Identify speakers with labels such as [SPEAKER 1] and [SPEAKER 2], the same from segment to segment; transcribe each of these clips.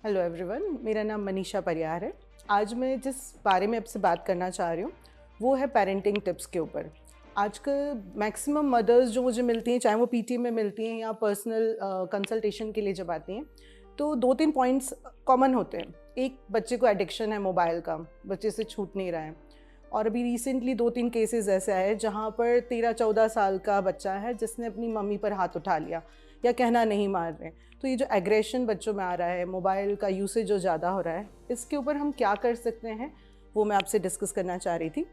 [SPEAKER 1] Hello everyone, मेरा नाम मनीषा परियार है। आज मैं जिस बारे में आपसे बात करना चाह रही हूँ वो है पेरेंटिंग टिप्स के ऊपर। आजकल मैक्सिमम मदर्स जो मुझे मिलती हैं, चाहे वो पीटी में मिलती हैं या पर्सनल कंसल्टेशन के लिए जब आती हैं, तो 2-3 पॉइंट्स कॉमन होते हैं। एक, बच्चे को एडिक्शन है मोबाइल का, बच्चे से छूट नहीं रहा है। और अभी रिसेंटली 2-3 केसेस ऐसे आए जहाँ पर 13-14 साल का बच्चा है जिसने अपनी मम्मी पर हाथ उठा लिया या कहना नहीं मार रहे। तो ये जो एग्रेशन बच्चों में आ रहा है, मोबाइल का यूसेज जो ज़्यादा हो रहा है, इसके ऊपर हम क्या कर सकते हैं वो मैं आपसे डिस्कस करना चाह रही थी।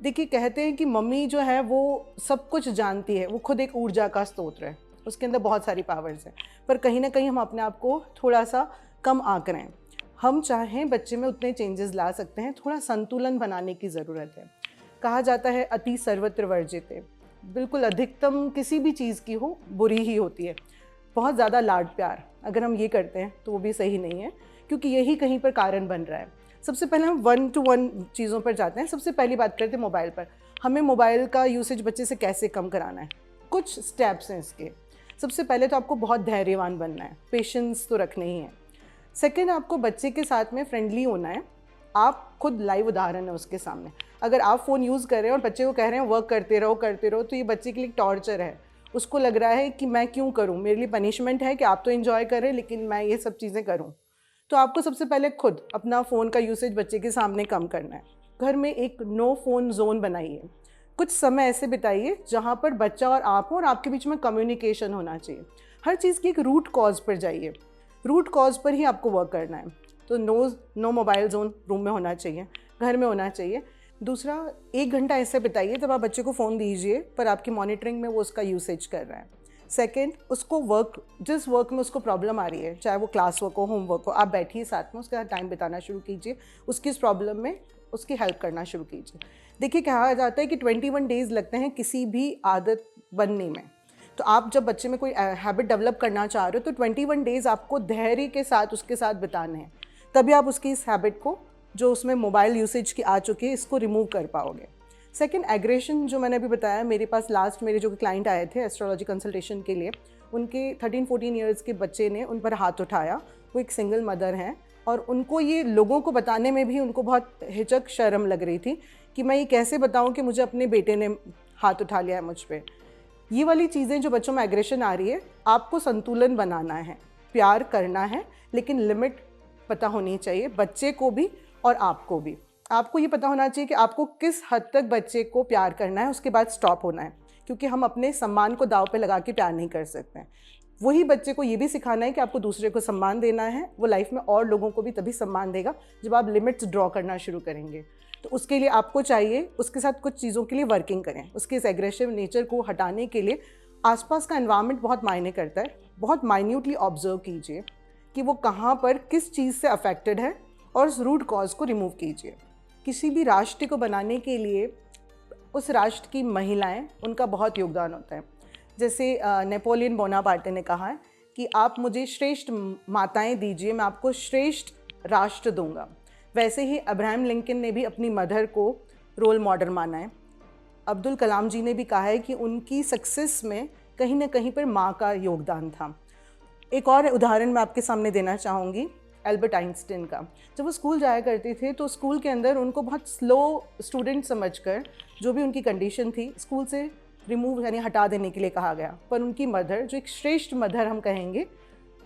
[SPEAKER 1] देखिए, कहते हैं कि मम्मी जो है वो सब कुछ जानती है, वो खुद एक ऊर्जा का स्रोत है, उसके अंदर बहुत सारी पावर्स हैं। पर कहीं ना कहीं हम अपने आप को थोड़ा सा कम आंक रहे हैं। हम चाहें बच्चे में उतने चेंजेस ला सकते हैं, थोड़ा संतुलन बनाने की ज़रूरत है। कहा जाता है अति सर्वत्र वर्जिते। बिल्कुल अधिकतम किसी भी चीज़ की हो बुरी ही होती है। बहुत ज़्यादा लाड प्यार अगर हम ये करते हैं तो वो भी सही नहीं है, क्योंकि यही कहीं पर कारण बन रहा है। सबसे पहले हम 1-to-1 चीज़ों पर जाते हैं। सबसे पहली बात करते हैं मोबाइल पर। हमें मोबाइल का यूसेज बच्चे से कैसे कम कराना है, कुछ स्टेप्स हैं इसके। सबसे पहले तो आपको बहुत धैर्यवान बनना है, पेशेंस तो रखना ही है। सेकेंड, आपको बच्चे के साथ में फ्रेंडली होना है। आप खुद लाइव उदाहरण है उसके सामने। अगर आप फ़ोन यूज़ कर रहे हैं और बच्चे को कह रहे हैं वर्क करते रहो, तो ये बच्चे के लिए टॉर्चर है। उसको लग रहा है कि मैं क्यों करूं, मेरे लिए पनिशमेंट है कि आप तो एंजॉय करें लेकिन मैं ये सब चीज़ें करूं। तो आपको सबसे पहले खुद अपना फ़ोन का यूसेज बच्चे के सामने कम करना है। घर में एक नो फ़ोन जोन बनाइए। कुछ समय ऐसे बिताइए जहाँ पर बच्चा और आप हो और आपके बीच में कम्युनिकेशन होना चाहिए। हर चीज़ की एक रूट कॉज पर जाइए, रूट कॉज पर ही आपको वर्क करना है। तो नो मोबाइल जोन रूम में होना चाहिए, घर में होना चाहिए। दूसरा, 1 घंटा ऐसे बिताइए जब आप बच्चे को फ़ोन दीजिए पर आपकी मॉनिटरिंग में वो उसका यूसेज कर रहा है। सेकंड, उसको जिस वर्क में उसको प्रॉब्लम आ रही है, चाहे वो क्लास वर्क हो, होमवर्क हो, आप बैठिए साथ में, उसके साथ टाइम बिताना शुरू कीजिए, उसकी इस प्रॉब्लम में उसकी हेल्प करना शुरू कीजिए। देखिए, कहा जाता है कि 21 डेज़ लगते हैं किसी भी आदत बनने में। तो आप जब बच्चे में कोई हैबिट डेवलप करना चाह रहे हो तो 21 डेज़ आपको धैर्य के साथ उसके साथ बिताने हैं, तभी आप उसकी इस हैबिट को, जो उसमें मोबाइल यूसेज की आ चुकी है, इसको रिमूव कर पाओगे। सेकंड, एग्रेशन जो मैंने अभी बताया, मेरे पास लास्ट मेरे जो क्लाइंट आए थे एस्ट्रोलॉजी कंसल्टेशन के लिए, उनके 13-14 ईयर्स के बच्चे ने उन पर हाथ उठाया। वो एक सिंगल मदर हैं और उनको ये लोगों को बताने में भी उनको बहुत हिचक शर्म लग रही थी कि मैं ये कैसे बताऊं कि मुझे अपने बेटे ने हाथ उठा लिया है मुझ पर। ये वाली चीज़ें जो बच्चों में एग्रेशन आ रही है, आपको संतुलन बनाना है, प्यार करना है, लेकिन लिमिट पता होनी चाहिए बच्चे को भी और आपको भी। आपको ये पता होना चाहिए कि आपको किस हद तक बच्चे को प्यार करना है, उसके बाद स्टॉप होना है, क्योंकि हम अपने सम्मान को दांव पे लगा के प्यार नहीं कर सकते हैं। वही बच्चे को ये भी सिखाना है कि आपको दूसरे को सम्मान देना है। वो लाइफ में और लोगों को भी तभी सम्मान देगा जब आप लिमिट्स ड्रॉ करना शुरू करेंगे। तो उसके लिए आपको चाहिए उसके साथ कुछ चीज़ों के लिए वर्किंग करें। उसके इस एग्रेसिव नेचर को हटाने के लिए आसपास का एनवायरनमेंट बहुत मायने करता है। बहुत माइन्यूटली ऑब्जर्व कीजिए कि वो कहाँ पर किस चीज़ से अफेक्टेड है और उस रूट कॉज को रिमूव कीजिए। किसी भी राष्ट्र को बनाने के लिए उस राष्ट्र की महिलाएं, उनका बहुत योगदान होता है। जैसे नेपोलियन बोनापार्टे ने कहा है कि आप मुझे श्रेष्ठ माताएं दीजिए, मैं आपको श्रेष्ठ राष्ट्र दूंगा। वैसे ही अब्राहम लिंकन ने भी अपनी मदर को रोल मॉडल माना है। अब्दुल कलाम जी ने भी कहा है कि उनकी सक्सेस में कहीं ना कहीं पर माँ का योगदान था। एक और उदाहरण मैं आपके सामने देना चाहूँगी, एल्बर्ट आइंस्टीन का। जब वो स्कूल जाया करते थे तो स्कूल के अंदर उनको बहुत स्लो स्टूडेंट समझकर जो भी उनकी कंडीशन थी स्कूल से रिमूव यानी हटा देने के लिए कहा गया। पर उनकी मदर, जो एक श्रेष्ठ मदर हम कहेंगे,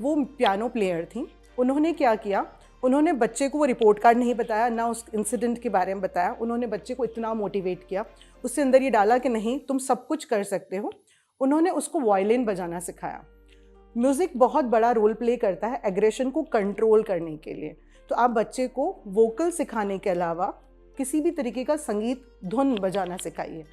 [SPEAKER 1] वो पियानो प्लेयर थी। उन्होंने क्या किया, उन्होंने बच्चे को वो रिपोर्ट कार्ड नहीं बताया, ना उस इंसिडेंट के बारे में बताया। उन्होंने बच्चे को इतना मोटिवेट किया, उससे अंदर ये डाला कि नहीं, तुम सब कुछ कर सकते हो। उन्होंने उसको वायलिन बजाना सिखाया। म्यूज़िक बहुत बड़ा रोल प्ले करता है एग्रेशन को कंट्रोल करने के लिए। तो आप बच्चे को वोकल सिखाने के अलावा किसी भी तरीके का संगीत, धुन बजाना सिखाइए।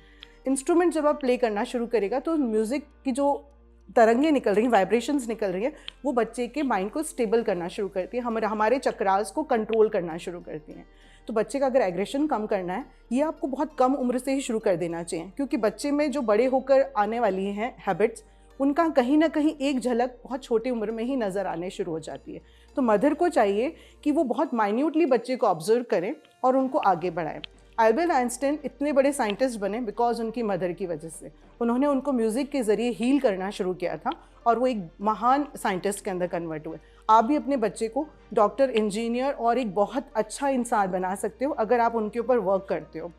[SPEAKER 1] इंस्ट्रूमेंट जब आप प्ले करना शुरू करेगा तो म्यूज़िक की जो तरंगें निकल रही हैं, वाइब्रेशंस निकल रही हैं, वो बच्चे के माइंड को स्टेबल करना शुरू करती है, हमारे चक्रास को कंट्रोल करना शुरू करती हैं। तो बच्चे का अगर एग्रेशन कम करना है, ये आपको बहुत कम उम्र से ही शुरू कर देना चाहिए, क्योंकि बच्चे में जो बड़े होकर आने वाली हैं हैबिट्स, उनका कहीं ना कहीं एक झलक बहुत छोटी उम्र में ही नज़र आने शुरू हो जाती है। तो मदर को चाहिए कि वो बहुत माइन्यूटली बच्चे को ऑब्जर्व करें और उनको आगे बढ़ाएं। अल्बर्ट आइंस्टाइन इतने बड़े साइंटिस्ट बने बिकॉज उनकी मदर की वजह से। उन्होंने उनको म्यूज़िक के ज़रिए हील करना शुरू किया था और वो एक महान साइंटिस्ट के अंदर कन्वर्ट हुए। आप भी अपने बच्चे को डॉक्टर, इंजीनियर और एक बहुत अच्छा इंसान बना सकते हो अगर आप उनके ऊपर वर्क करते हो।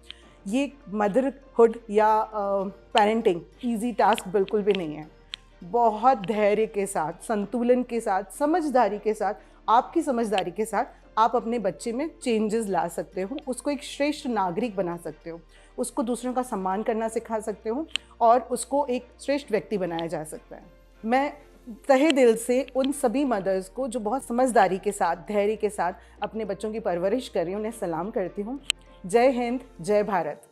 [SPEAKER 1] ये मदरहुड या पेरेंटिंग इजी टास्क बिल्कुल भी नहीं है। बहुत धैर्य के साथ, संतुलन के साथ, समझदारी के साथ, आपकी समझदारी के साथ आप अपने बच्चे में चेंजेस ला सकते हो, उसको एक श्रेष्ठ नागरिक बना सकते हो, उसको दूसरों का सम्मान करना सिखा सकते हो और उसको एक श्रेष्ठ व्यक्ति बनाया जा सकता है। मैं तहे दिल से उन सभी मदर्स को जो बहुत समझदारी के साथ, धैर्य के साथ अपने बच्चों की परवरिश कर रही हैं, उन्हें सलाम करती हूँ। जय हिंद, जय भारत।